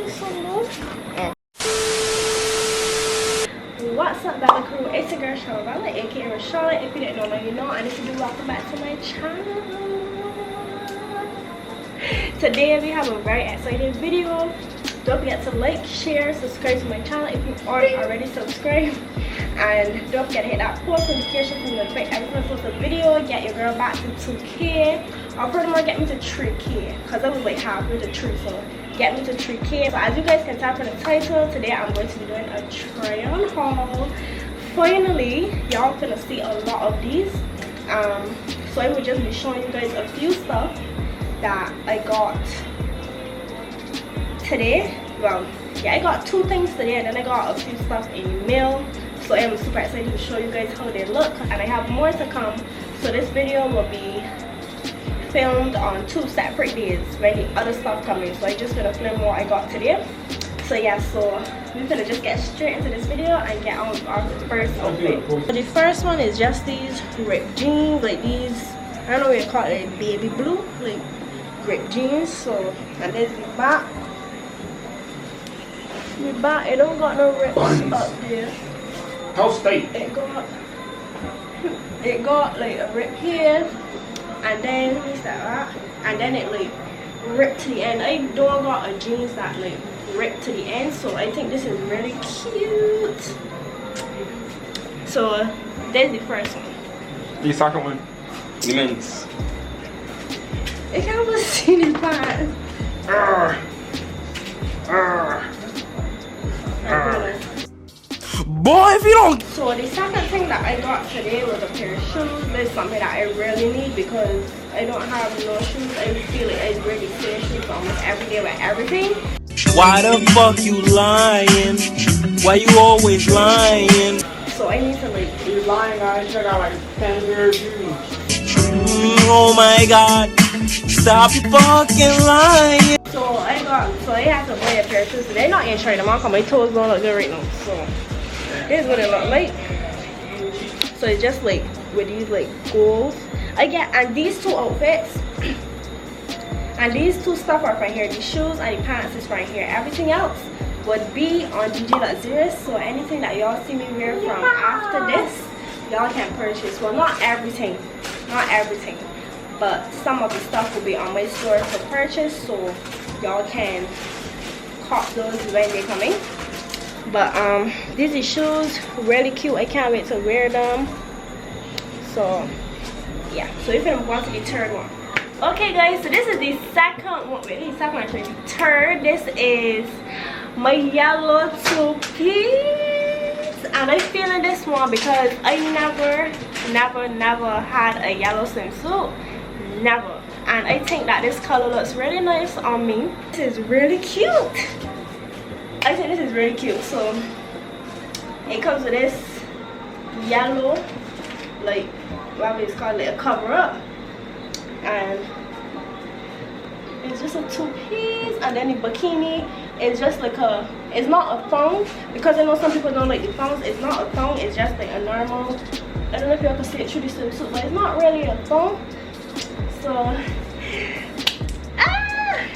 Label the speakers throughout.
Speaker 1: What's up, Bella Crew? It's your girl Shaunabella, aka Rashauna. If you didn't know, now you know. And if you do, welcome back to my channel. Today we have a very exciting video. Don't forget to like, share, subscribe to my channel if you aren't already subscribed. And don't forget to hit that post notification to notify every time I post a video. Get your girl back to 2K. Or furthermore, get me to 3K. Because I was like halfway to 3, so get me to 3K. So as you guys can tell from the title, today I'm going to be doing a try-on haul. Finally, y'all gonna see a lot of these. So I will just be showing you guys a few stuff that I got today. Well, yeah, I got 2 things today, and then I got a few stuff in the mail. So I am super excited to show you guys how they look, and I have more to come. So this video will be filmed on 2 separate days when the other stuff coming. So I just gonna film what I got today. So yeah, so we're gonna just get straight into this video and get on with our first outfit. So the first one is just these ripped jeans, like these, I don't know what you call it, like baby blue, like ripped jeans. So, and there's the back. The back, it don't got no rips up there.
Speaker 2: How state?
Speaker 1: It got like a rip here, and then what's that? And then it like ripped to the end. I don't got a jeans that like ripped to the end, so I think this is really cute. So there's the first one.
Speaker 2: The second one. The men's.
Speaker 1: I can't even see the pants.
Speaker 2: Boy, if you don't.
Speaker 1: So the second thing that I got today was a pair of shoes. This is something that I really need because I don't have no shoes. I feel like I really wear shoes almost every day with everything.
Speaker 3: Why the fuck you lying? Why you always lying?
Speaker 1: So I need to like
Speaker 2: You lying, guys. I got like 10 pairs of shoes.
Speaker 3: Oh my god. Stop you fucking lying.
Speaker 1: So I had to buy a pair of shoes today. Not even trying them on because my toes don't look good right now. So this is what it look like. So it's just like with these like goals. And these 2 outfits and these 2 stuff are right here. The shoes and the pants is right here. Everything else would be on DJ Luxurious. So anything that y'all see me wear from after this, y'all can purchase. Well, not everything, but some of the stuff will be on my store for purchase, so y'all can cop those when they come in. But these are shoes, really cute. I can't wait to wear them. So yeah, so if you want to the third one. Okay guys, so this is the second one. Wait, the second one, the third. This is my yellow 2-piece, and I'm feeling this one because I never had a yellow swimsuit. Never. And I think that this color looks really nice on me. This is really cute. I think this is really cute. So it comes with this yellow, like what it's called, like a cover up, and it's just a 2-piece. And then the bikini is just like it's not a thong, because I know some people don't like the thongs. It's not a thong, it's just like a normal, I don't know if you can see it through the swimsuit, but it's not really a thong. So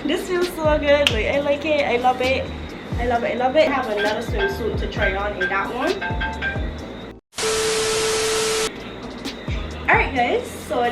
Speaker 1: this feels so good. Like I like it, I love it. I have another swimsuit to try on in that one. Alright guys, so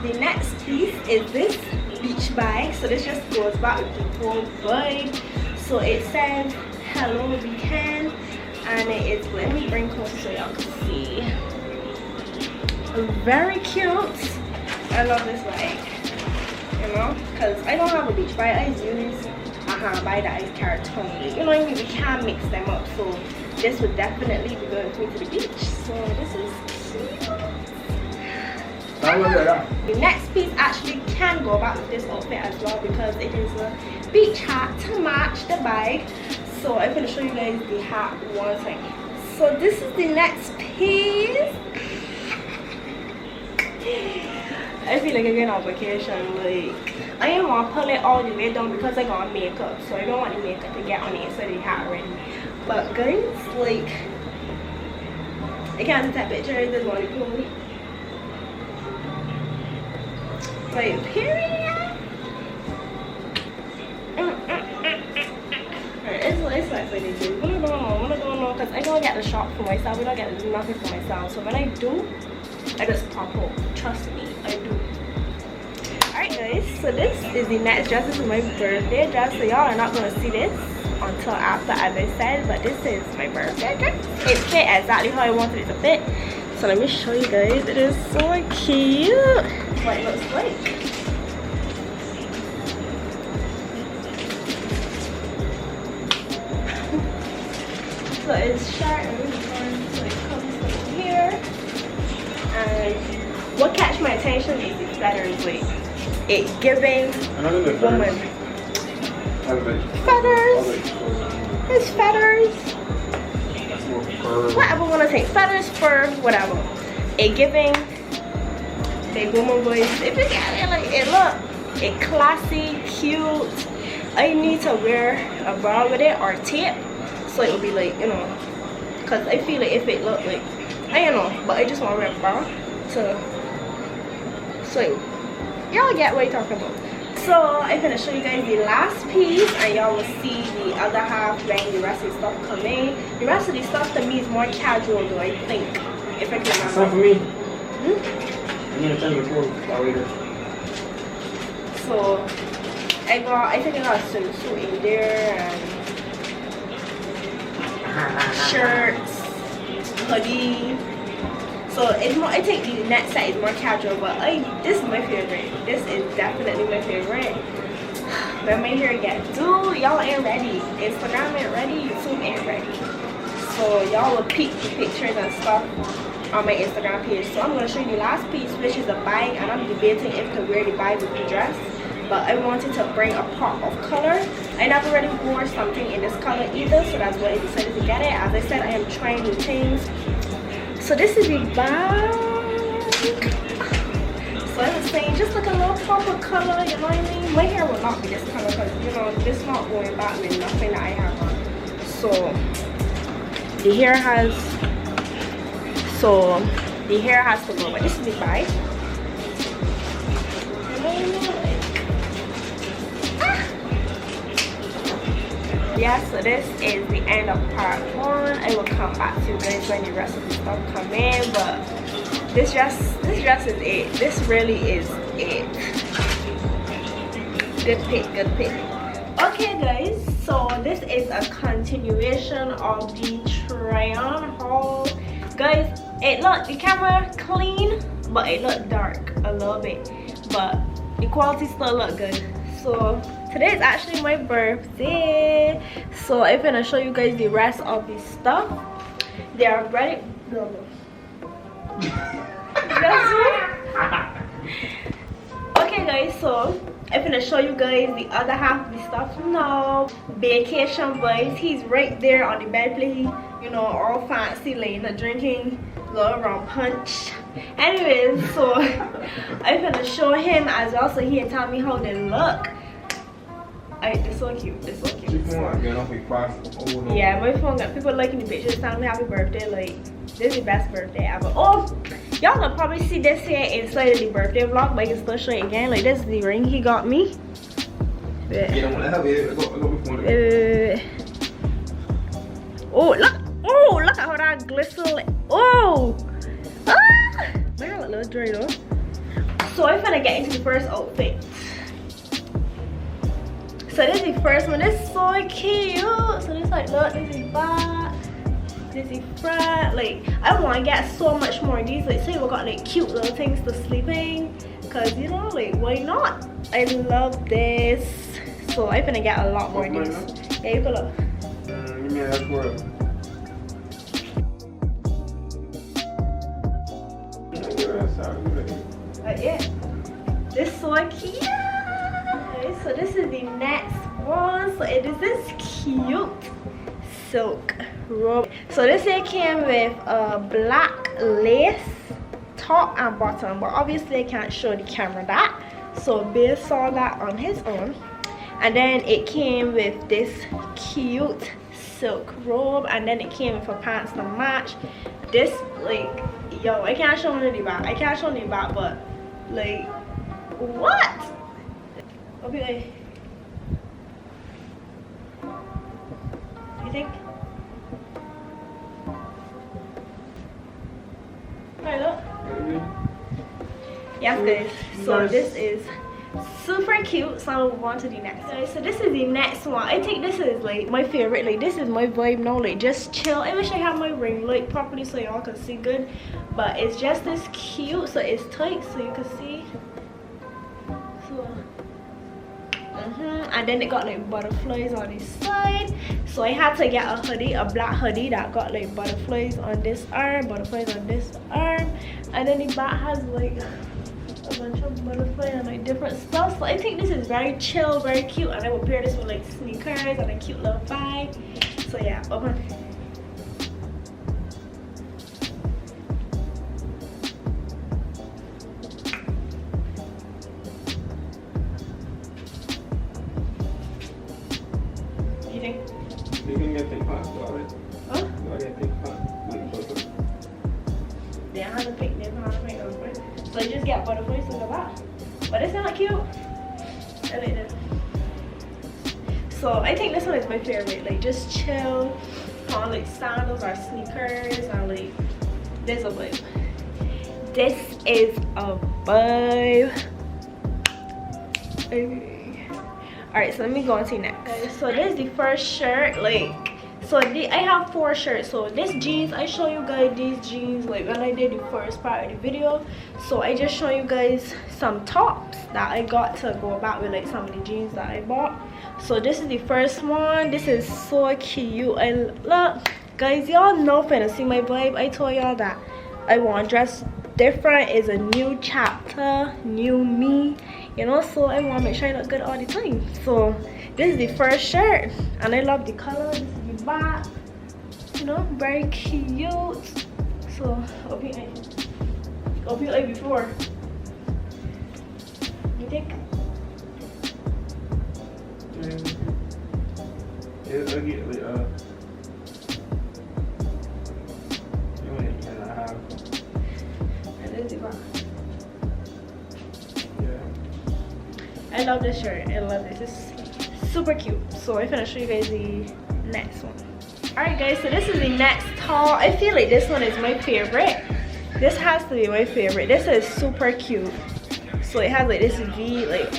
Speaker 1: the next piece is this beach bag. So this just goes back with the whole vibe. So it says hello we can, and it is, let me bring closer so y'all can see. Very cute. I love this bag, you know, because I don't have a beach bag. I use bag that is carton. You know what I mean? We can mix them up. So this would definitely be going with me to the beach. So this is cute. The next piece actually can go back with this outfit as well because it is a beach hat to match the bag. So I'm going to show you guys the hat one time. So this is the next piece. I feel like I'm going on vacation. Like I didn't want to pull it all the way down because I got makeup, so I don't want the makeup to get on the inside of the hat already. But guys, like I can't take that picture. I just want to pull it. Like period. really do. Really don't know, because I don't get the shop for myself. I don't get to do nothing for myself. So when I do, I just pop up. Trust me, I do. Alright guys, so this is the next dress. This is my birthday dress. So y'all are not going to see this until after, as I said, but this is my birthday dress. It fit exactly how I wanted it to fit. So let me show you guys. It is so cute. What it looks like. So it's short and really fun. So it comes from here. And what catch my attention is the feathers. Like it giving woman feathers. It's feathers. Whatever wanna take feathers, fur, whatever. It giving the woman voice. If you get it, like it look, it classy, cute. I need to wear a bra with it or tape, so it will be like, you know, cause I feel like if it look like, I don't know, but I just want to wear a bra to, so y'all get what I'm talking about. So I'm gonna show you guys the last piece, and y'all will see the other half when the rest of the stuff come in. The rest of the stuff to me is more casual though, I think, if I can remember.
Speaker 2: It's not for me.
Speaker 1: Hmm?
Speaker 2: I'm gonna tell you before later.
Speaker 1: So I think I got a swimsuit in there and shirts, hoodie. So it's more, I think the next set is more casual, but this is my favorite. This is definitely my favorite. When my hair gets do, y'all ain't ready. Instagram ain't ready, YouTube ain't ready. So y'all will peek the pictures and stuff on my Instagram page. So I'm gonna show you the last piece, which is a bag, and I'm debating if to wear the bag with the dress. But I wanted to bring a pop of color. I never really wore something in this color either, so that's why I decided to get it. As I said, I am trying new things. So this is the bag. So I was saying, just like a little pop of color, you know what I mean? My hair will not be this color because, you know, this not going back with nothing that I have on. So the hair has to go. But this is the bag. Yeah, so this is the end of part 1. I will come back to you guys when the rest of the stuff come in, but this dress is it. This really is it. Good pick. Okay guys, so this is a continuation of the try-on haul. Guys, the camera clean, but it looked dark a little bit, but the quality still look good. So today is actually my birthday, so I'm gonna show you guys the rest of the stuff. They are ready. Okay guys, so I'm gonna show you guys the other half of the stuff now. Vacation vibes. He's right there on the bed playing, you know, all fancy, like drinking little rum punch. Anyways, so I'm gonna show him as well, so he can tell me how they look. They're so cute. They're so cute. Yeah, my phone got people liking the pictures, telling me happy birthday. Like, this is the best birthday ever. Oh, y'all will probably see this here inside of the birthday vlog, but I can still show it again. Like, this is the ring he got me. Oh, look at how that glistens. Oh, my hair look a little dry though. So I'm gonna get into the first outfit. So this is the first one. This is so cute. So this like, look, this is back, this is front. Like, I want to get so much more of these. Like, say we got like cute little things to sleep in, cause you know, like, why not? I love this. So I'm gonna get a lot more of these. Yeah, you can look.
Speaker 2: Give me that for it.
Speaker 1: Yeah, this is so cute. So this is the next one. So it is this cute silk robe. So this here came with a black lace top and bottom, but obviously I can't show the camera that. So Bill saw that on his own. And then it came with this cute silk robe, and then it came with a pants to match. This, like, yo, I can't show you the back. I can't show you the back, but like, what? I'll be like, You think? Right, look. Yes, guys. So this is super cute. So I'll move on to the next. Guys, so this is the next one. I think this is like my favorite. Like this is my vibe now. Like just chill. I wish I had my ring light properly so y'all can see good. But it's just this cute. So it's tight so you can see. So. And then it got like butterflies on this side, so I had to get a hoodie, a black hoodie that got like butterflies on this arm, butterflies on this arm, and then the back has like a bunch of butterflies and like different stuff. So I think this is very chill, very cute, and I will pair this with like sneakers and a cute little bag. So yeah, open.
Speaker 2: You can get thick pants, got it.
Speaker 1: Huh?
Speaker 2: Got get thick pants.
Speaker 1: They don't have to pick them, how to make those. So you just get butterflies to the back. But it's not cute. I like this. So I think this one is my favorite. Like just chill on like sandals or sneakers and like this is a vibe. This is a vibe. Alright, so let me go on to next. Okay, so this is the first shirt. Like, so I have 4 shirts. So this jeans, I show you guys these jeans like when I did the first part of the video. So I just show you guys some tops that I got to go back with like some of the jeans that I bought. So this is the first one. This is so cute. I look, guys, y'all know finna see my vibe. I told y'all that I want to dress different. Is a new chapter, new me. You know, so I want to make sure I look good all the time. So this is the first shirt and I love the color. This is the back, you know, very cute. So hope you like before. You think?
Speaker 2: Yeah, I get like
Speaker 1: and this is the back. I love this shirt. I love this. It's super cute. So I'm gonna show you guys the next one. Alright guys, so this is the next haul. I feel like this one is my favorite. This has to be my favorite. This is super cute. So it has like this V, like,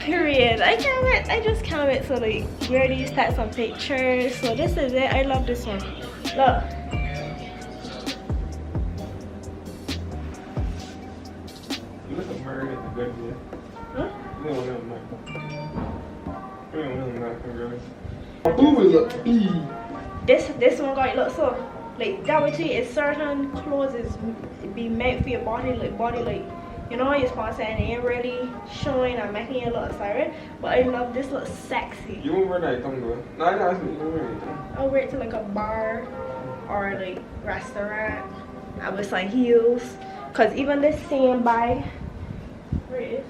Speaker 1: period. I can't wait. I just can't wait to like wear these, take some pictures. So this is it. I love this one. Look.
Speaker 2: you look a bird at the good day.
Speaker 1: Huh? This one got it look so like that way too. Is certain clothes is be made for your body like you know you're supposed to say it ain't really showing and making it look sorry. But I love this, looks sexy.
Speaker 2: You won't wear that tongue though. No, I asked me, you won't wear it.
Speaker 1: I'll wear it to like a bar or like restaurant. I wear some heels. Cause even this same bag. Where it is?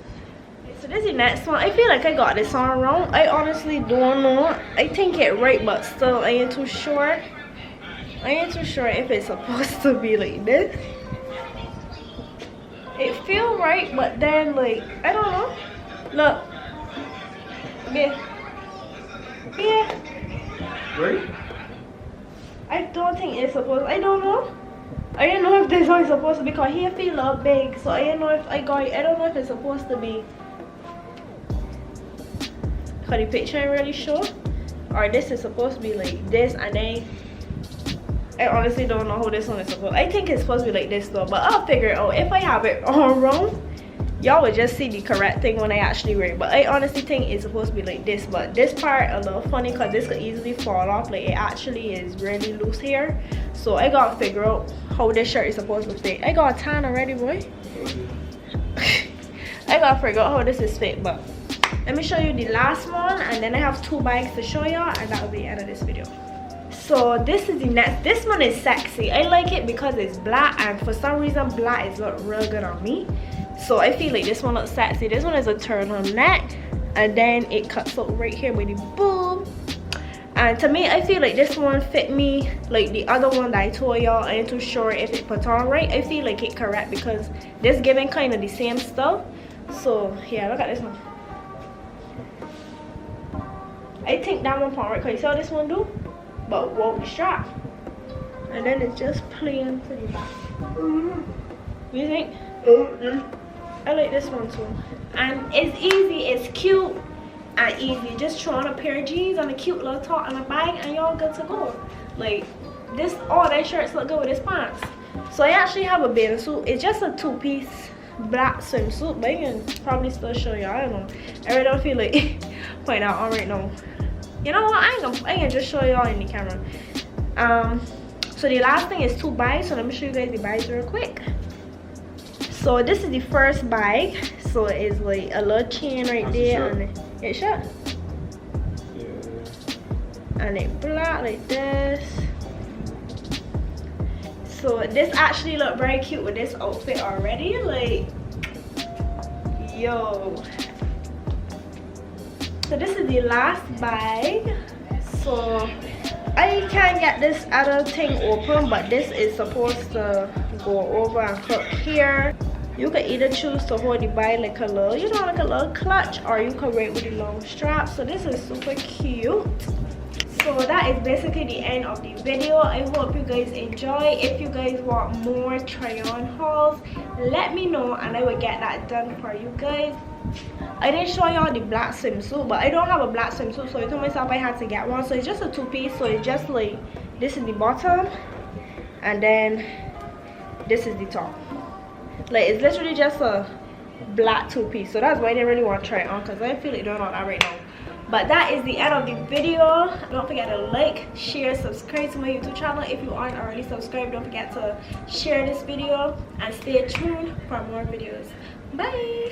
Speaker 1: So this is the next one. I feel like I got this on wrong. I honestly don't know. I think it right, but still I ain't too sure. I ain't too sure if it's supposed to be like this. It feel right, but then like I don't know. Look. Yeah. Yeah.
Speaker 2: Right?
Speaker 1: I don't think it's supposed. I don't know. I don't know if this one is supposed to be because here feel a little big. So I don't know if I got it. I don't know if it's supposed to be. Cause the picture ain't really sure. Or this is supposed to be like this and then I honestly don't know how this one is supposed. I think it's supposed to be like this though, but I'll figure it out. If I have it all wrong, y'all will just see the correct thing when I actually wear it. But I honestly think it's supposed to be like this. But this part a little funny because this could easily fall off. Like it actually is really loose here. So I gotta figure out how this shirt is supposed to fit. I got a tan already, boy. I gotta figure out how this is fit, but let me show you the last one and then I have 2 bags to show y'all and that will be the end of this video. So this is the next. This one is sexy. I like it because it's black and for some reason black is look real good on me. So I feel like this one looks sexy. This one is a turtleneck and then it cuts out right here with the boob. And to me, I feel like this one fit me like the other one that I told y'all. I ain't too sure if it put on right. I feel like it correct because this giving kind of the same stuff. So yeah, look at this one. I think that one part right. Can you see how this one do? but without the strap. And then it's just plain to the back. You think? I like this one too. And it's easy, it's cute and easy. Just throw on a pair of jeans and a cute little top and a bag and y'all good to go. Like this, all their shirts look good with this pants. So I actually have a bathing suit. It's just a 2-piece black swimsuit, but I can probably still show y'all. I don't know. I really don't feel like point out on right now. You know what? I can just show y'all in the camera. So the last thing is 2 bags. So let me show you guys the bags real quick. So this is the first bag. So it's like a little chain right there, and it's shut. Yeah. And it's black like this. So this actually look very cute with this outfit already. Like, yo. So this is the last bag. So I can't get this other thing open, but this is supposed to go over and hook here. You can either choose to hold the bag like a little, you know, like a little clutch, or you can wear it with the long strap. So this is super cute. So that is basically the end of the video. I hope you guys enjoy. If you guys want more try-on hauls, let me know and I will get that done for you guys. I didn't show y'all the black swimsuit, but I don't have a black swimsuit, so I told myself I had to get one. So it's just a 2-piece. So it's just like, this is the bottom and then this is the top. Like, it's literally just a black 2-piece. So that's why I didn't really want to try it on, because I feel like doing all that right now. But that is the end of the video. Don't forget to like, share, subscribe to my YouTube channel. If you aren't already subscribed, don't forget to share this video and stay tuned for more videos. Bye.